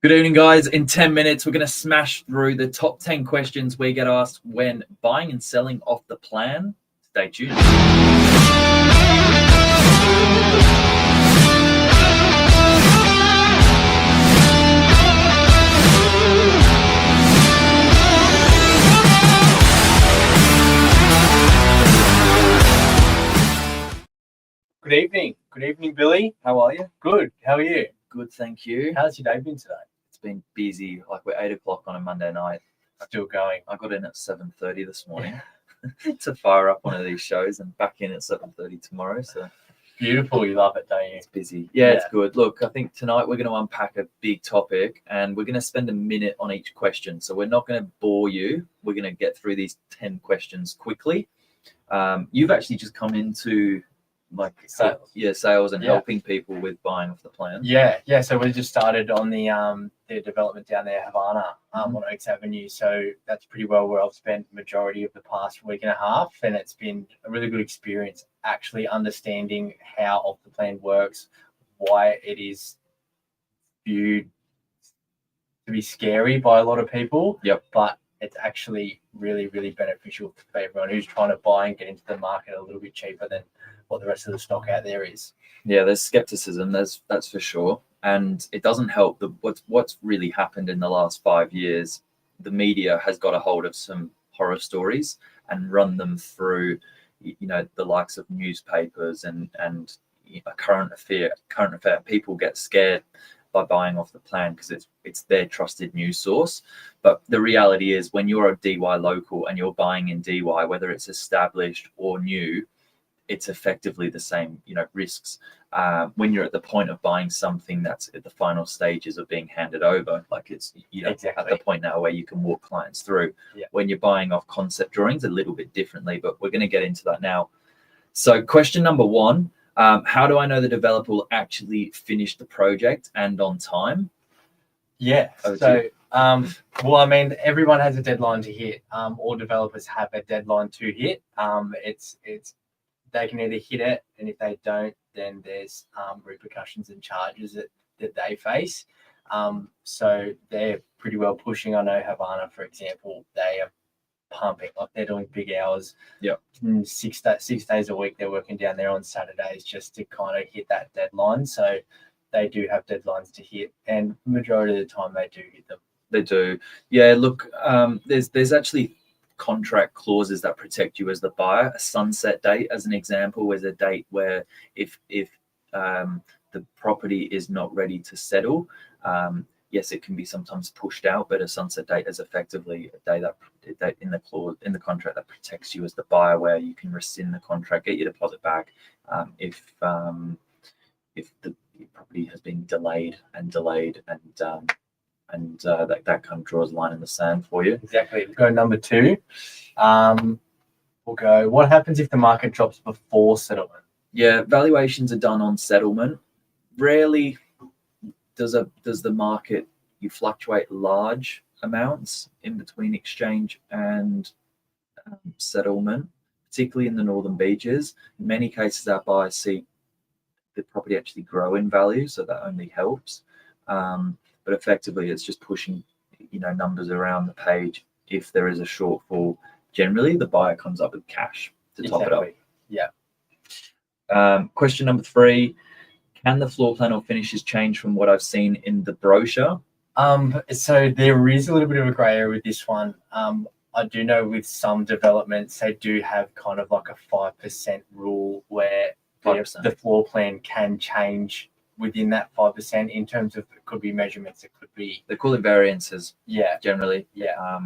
Good evening, guys. In 10 minutes, we're going to smash through the top 10 questions we get asked when buying and selling off the plan. Stay tuned. Good evening. Good evening, Billy. How are you? Good. How are you? Good, thank you. How's your day been today? It's been busy. Like we're 8 o'clock on a Monday night. Still going. I got in at 7:30 this morning to fire up one of these shows and back in at 7:30 tomorrow. So Beautiful. You love it, don't you? it's busy. Yeah, it's good. Look, I think tonight we're going to unpack a big topic and we're going to spend a minute on each question. So we're not going to bore you. We're going to get through these 10 questions quickly. You've actually just come into sales and helping people with buying off the plan. Yeah. So we just started on the development down there, Havana, on Oaks Avenue. So that's pretty well where I've spent the majority of the past week and a half, and it's been a really good experience actually understanding how off the plan works, why it is viewed to be scary by a lot of people. Yep. But it's actually really, really beneficial for everyone who's trying to buy and get into the market a little bit cheaper than what the rest of the stock out there is. Yeah, there's skepticism, that's for sure. And it doesn't help that what's really happened in the last 5 years, the media has got a hold of some horror stories and run them through, the likes of newspapers and a current affair. People get scared by buying off the plan because it's their trusted news source. But the reality is when you're a DY local and you're buying in DY, whether it's established or new, it's effectively the same, risks. When you're at the point of buying something that's at the final stages of being handed over, like it's, Exactly. at the point now where you can walk clients through. Yeah. When you're buying off concept drawings, a little bit differently, but we're going to get into that now. So question number one, how do I know the developer will actually finish the project and on time? Yeah. Everyone has a deadline to hit. All developers have a deadline to hit. They can either hit it, and if they don't, then there's repercussions and charges that they face. So they're pretty well pushing. I know Havana, for example, they are pumping, like they're doing big hours. Yep. 6 days a week, they're working down there on Saturdays just to kind of hit that deadline. So they do have deadlines to hit, and majority of the time they do hit them. They do. Yeah, look, there's actually contract clauses that protect you as the buyer. A sunset date, as an example, is a date where if the property is not ready to settle, yes, it can be sometimes pushed out, but a sunset date is effectively a day that in the contract that protects you as the buyer, where you can rescind the contract, get your deposit back if the property has been delayed and that kind of draws a line in the sand for you. Exactly. We'll go number two. We'll go, what happens if the market drops before settlement? Yeah, valuations are done on settlement. Rarely does the market, you fluctuate large amounts in between exchange and settlement, particularly in the Northern Beaches. In many cases, our buyers see the property actually grow in value, so that only helps. But effectively, it's just pushing, numbers around the page. If there is a shortfall, generally the buyer comes up with cash to top it up. Yeah. Question number three: can the floor plan or finishes change from what I've seen in the brochure? So there is a little bit of a grey area with this one. I do know with some developments they do have kind of like a 5% rule where 5%. The floor plan can change within that 5% in terms of, it could be measurements, it could be, They call it variances. yeah, Generally. yeah.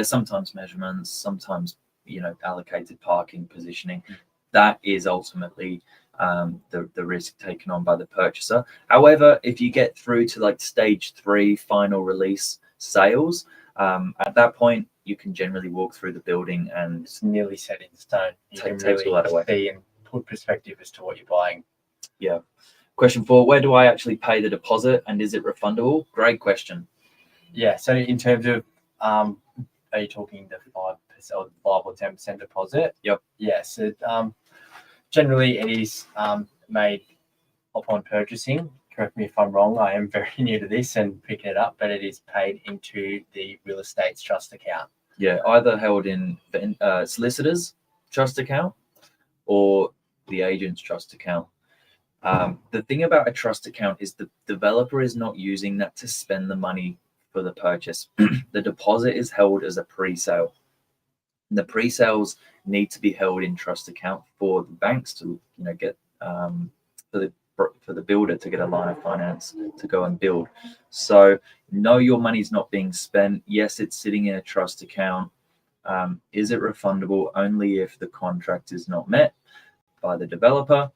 Sometimes measurements, sometimes allocated parking positioning. That is ultimately the risk taken on by the purchaser. However, if you get through to like stage 3 final release sales, at that point you can generally walk through the building and It's nearly set in stone. You can takes all that away. see and put perspective as to what you're buying. Yeah. Question 4: where do I actually pay the deposit and is it refundable? Great question. Yeah. So in terms of, are you talking the 5% or 5 or 10% deposit? Yep. Yeah. So generally it is made upon purchasing. correct me if I'm wrong, I am very new to this and picking it up, but it is paid into the real estate's trust account. Yeah, either held in solicitor's trust account or the agent's trust account. The thing about a trust account is the developer is not using that to spend the money for the purchase. The deposit is held as a pre-sale. The pre-sales need to be held in trust account for the banks to, get for the builder to get a line of finance to go and build. So no, your money's not being spent. Yes, it's sitting in a trust account. Is it refundable? Only if the contract is not met by the developer.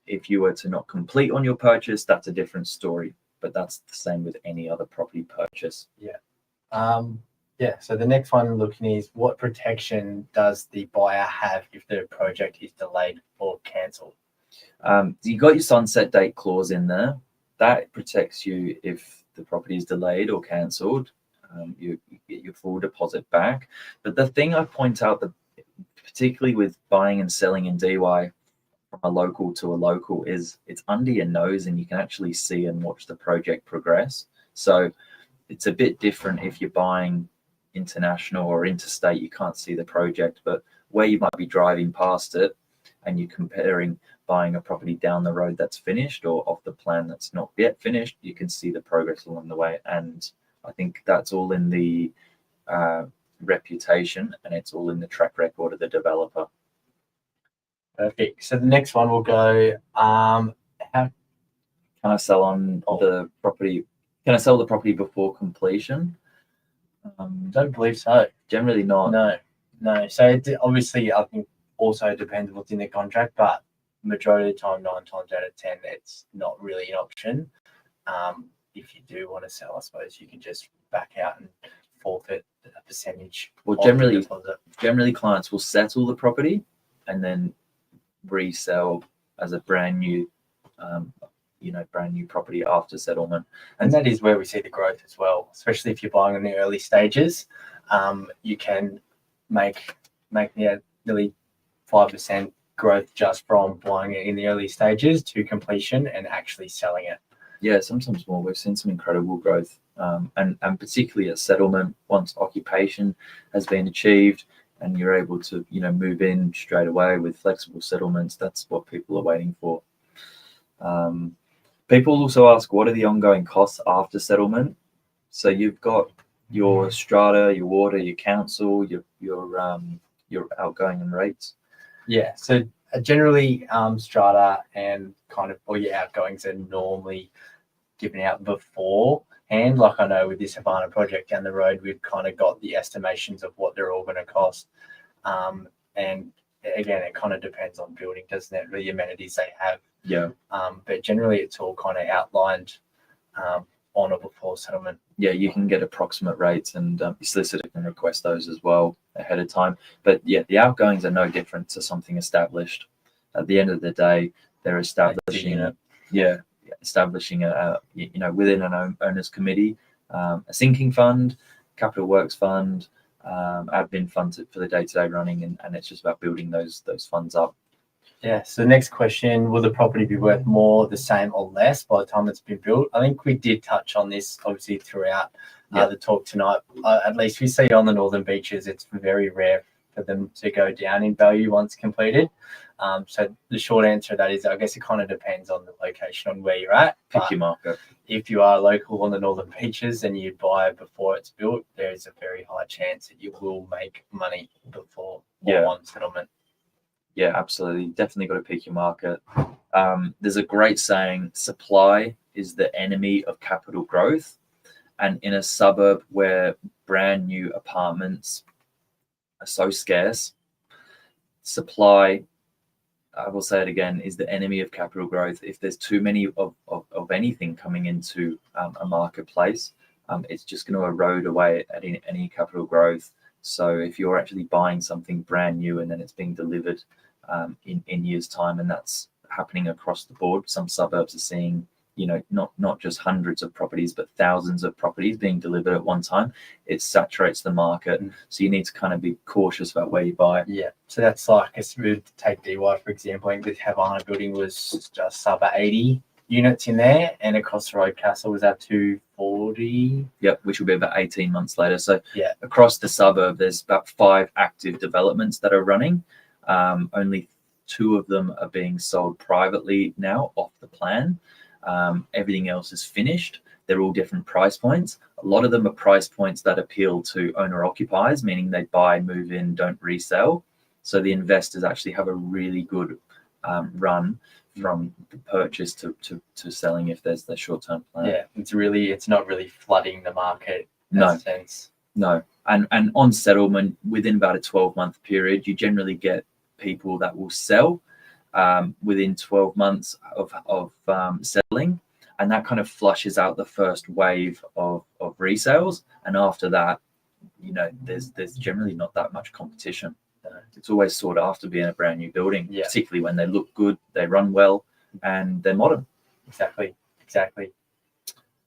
If you were to not complete on your purchase, that's a different story. But that's the same with any other property purchase. So the next one looking is, what protection does the buyer have if the project is delayed or cancelled? You got your sunset date clause in there. That protects you if the property is delayed or cancelled. You get your full deposit back. But the thing I point out, that particularly with buying and selling in DY from a local to a local, is it's under your nose and you can actually see and watch the project progress. So it's a bit different if you're buying international or interstate. You can't see the project, but where you might be driving past it and you're comparing buying a property down the road that's finished or off the plan that's not yet finished, you can see the progress along the way. And I think that's all in the reputation, and it's all in the track record of the developer. Perfect. So the next one will go, how Can I sell on the property? Can I sell the property before completion? Don't believe so. Generally not. No. So it obviously, I think also depends what's in the contract, but majority of the time, 9 times out of 10, it's not really an option. If you do want to sell, I suppose you can just back out and forfeit a percentage. Well, of the deposit. generally clients will settle the property and then resell as a brand new property after settlement. And that is where we see the growth as well, especially if you're buying in the early stages. You can make nearly 5% growth just from buying it in the early stages to completion and actually selling it. Yeah, sometimes more. We've seen some incredible growth, and particularly at settlement, once occupation has been achieved and you're able to move in straight away with flexible settlements. That's what people are waiting for. People also ask, what are the ongoing costs after settlement? So you've got your strata, your water, your council, your outgoing and rates. Yeah, so generally strata and kind of all your outgoings are normally given out beforehand. Like I know with this Havana project down the road, we've kind of got the estimations of what they're all going to cost. And again, it kind of depends on building, doesn't it? The amenities they have. Yeah. But generally it's all kind of outlined on or before settlement. Yeah, you can get approximate rates, and your solicitor can request those as well ahead of time. But yeah, the outgoings are no different to something established. At the end of the day, they're establishing within an owners committee, a sinking fund, capital works fund, admin fund for the day-to-day running, and it's just about building those funds up. Yeah. So the next question, will the property be worth more, the same, or less by the time it's been built? I think we did touch on this obviously throughout the talk tonight. At least we see on the Northern Beaches, it's very rare for them to go down in value once completed. So the short answer to that is, I guess it kind of depends on the location, on where you're at. Pick your market. If you are local on the Northern Beaches and you buy before it's built, there is a very high chance that you will make money before or on settlement. Yeah, absolutely. Definitely got to pick your market. There's a great saying, supply is the enemy of capital growth. And in a suburb where brand new apartments are so scarce, supply, I will say it again, is the enemy of capital growth. If there's too many of anything coming into a marketplace, it's just going to erode away at any capital growth. So if you're actually buying something brand new and then it's being delivered in years' time, and that's happening across the board, some suburbs are seeing, not just hundreds of properties, but thousands of properties being delivered at one time. It saturates the market. So you need to kind of be cautious about where you buy. Yeah. So that's like, take DY, for example, I think the Havana building was just sub 80 units in there, and across the road, Castle was at 240. Yep, which will be about 18 months later. So Yeah. across the suburb, there's about 5 active developments that are running. Only 2 of them are being sold privately now off the plan. Everything else is finished. They're all different price points. A lot of them are price points that appeal to owner occupiers, meaning they buy, move in, don't resell. So the investors actually have a really good run from the purchase to selling if there's the short-term plan. Yeah, it's not really flooding the market in No. that sense. No. And on settlement, within about a 12-month period, you generally get people that will sell within 12 months of selling, and that kind of flushes out the first wave of resales. And after that, there's generally not that much competition. It's always sought after being a brand new building, Yeah. particularly when they look good, they run well, and they're modern. Exactly.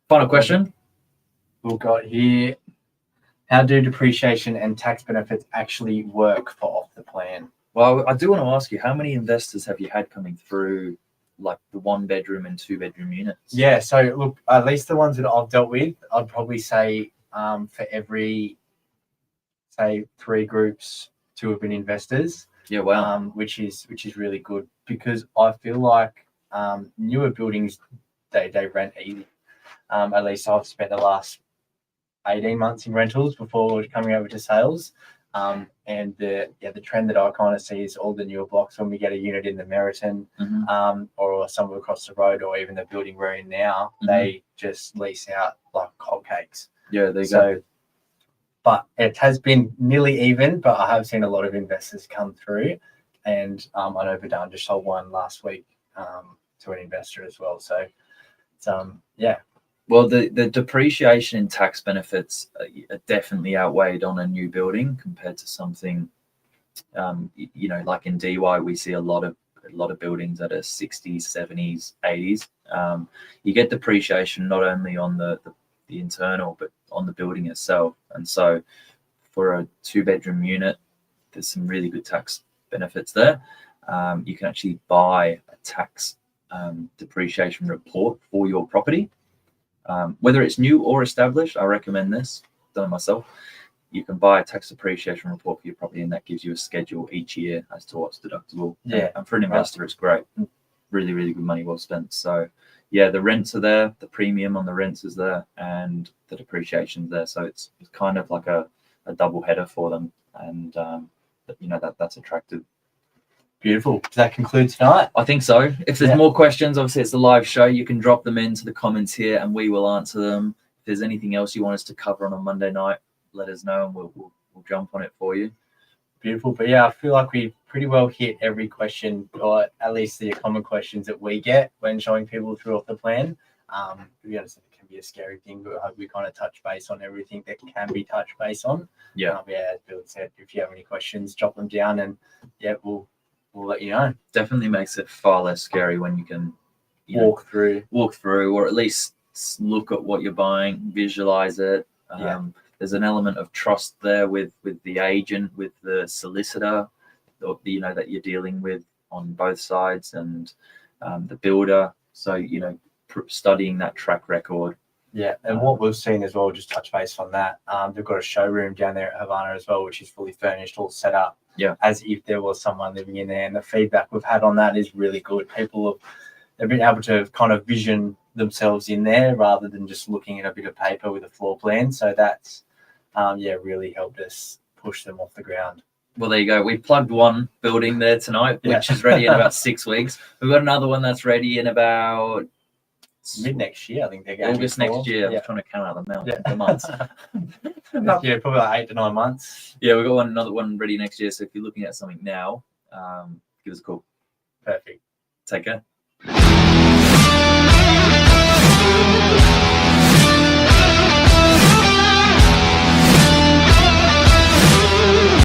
Final question. We've got here, how do depreciation and tax benefits actually work for off the plan? Well, I do want to ask you, how many investors have you had coming through, like the 1-bedroom and 2-bedroom units? Yeah, so look, at least the ones that I've dealt with, I'd probably say for every, say, 3 groups, 2 have been investors. Yeah, wow. Which is really good, because I feel like newer buildings, they rent easy. At least I've spent the last 18 months in rentals before coming over to sales. And the trend that I kind of see is all the newer blocks, when we get a unit in the Meriton, or somewhere across the road, or even the building we're in now, they just lease out like hotcakes. Yeah, there you go. But it has been nearly even, but I have seen a lot of investors come through, and I know Verdun just sold one last week to an investor as well. So it's yeah. Well, the depreciation and tax benefits are definitely outweighed on a new building compared to something, like in DY, we see a lot of buildings that are 60s, 70s, 80s. You get depreciation not only on the internal, but on the building itself. And so for a 2-bedroom unit, there's some really good tax benefits there. You can actually buy a tax depreciation report for your property. Whether it's new or established, I recommend this. Done it myself. You can buy a tax depreciation report for your property, and that gives you a schedule each year as to what's deductible. Yeah. And for an investor, it's great. Really, really good money well spent. So yeah, the rents are there, the premium on the rents is there, and the depreciation's there. So it's kind of like a double header for them. And that's attractive. Beautiful. Does that conclude tonight? I think so. If there's more questions, obviously it's a live show. You can drop them into the comments here, and we will answer them. If there's anything else you want us to cover on a Monday night, let us know, and we'll jump on it for you. Beautiful. But yeah, I feel like we pretty well hit every question, or at least the common questions that we get when showing people through off the plan. To be honest, it can be a scary thing, but I hope we kind of touch base on everything that can be touched base on. Yeah. As Bill said, if you have any questions, drop them down, and yeah, we'll let you know. Definitely makes it far less scary when you can walk through, or at least look at what you're buying, visualize it. There's an element of trust there with the agent, with the solicitor, that you're dealing with on both sides, and the builder. So studying that track record. Yeah, and what we've seen as well, just touch base on that. They've got a showroom down there at Havana as well, which is fully furnished, all set up. Yeah, as if there was someone living in there, and the feedback we've had on that is really good. They've been able to kind of vision themselves in there rather than just looking at a bit of paper with a floor plan. So that's really helped us push them off the ground. Well, there you go. We plugged one building there tonight, which is ready in about 6 weeks. We've got another one that's ready in about mid next year. I think they're going August next year. I was trying to count out the months. Yeah, probably like 8 to 9 months. Yeah, we've got another one ready next year. So if you're looking at something now, give us a call. Perfect. Take care.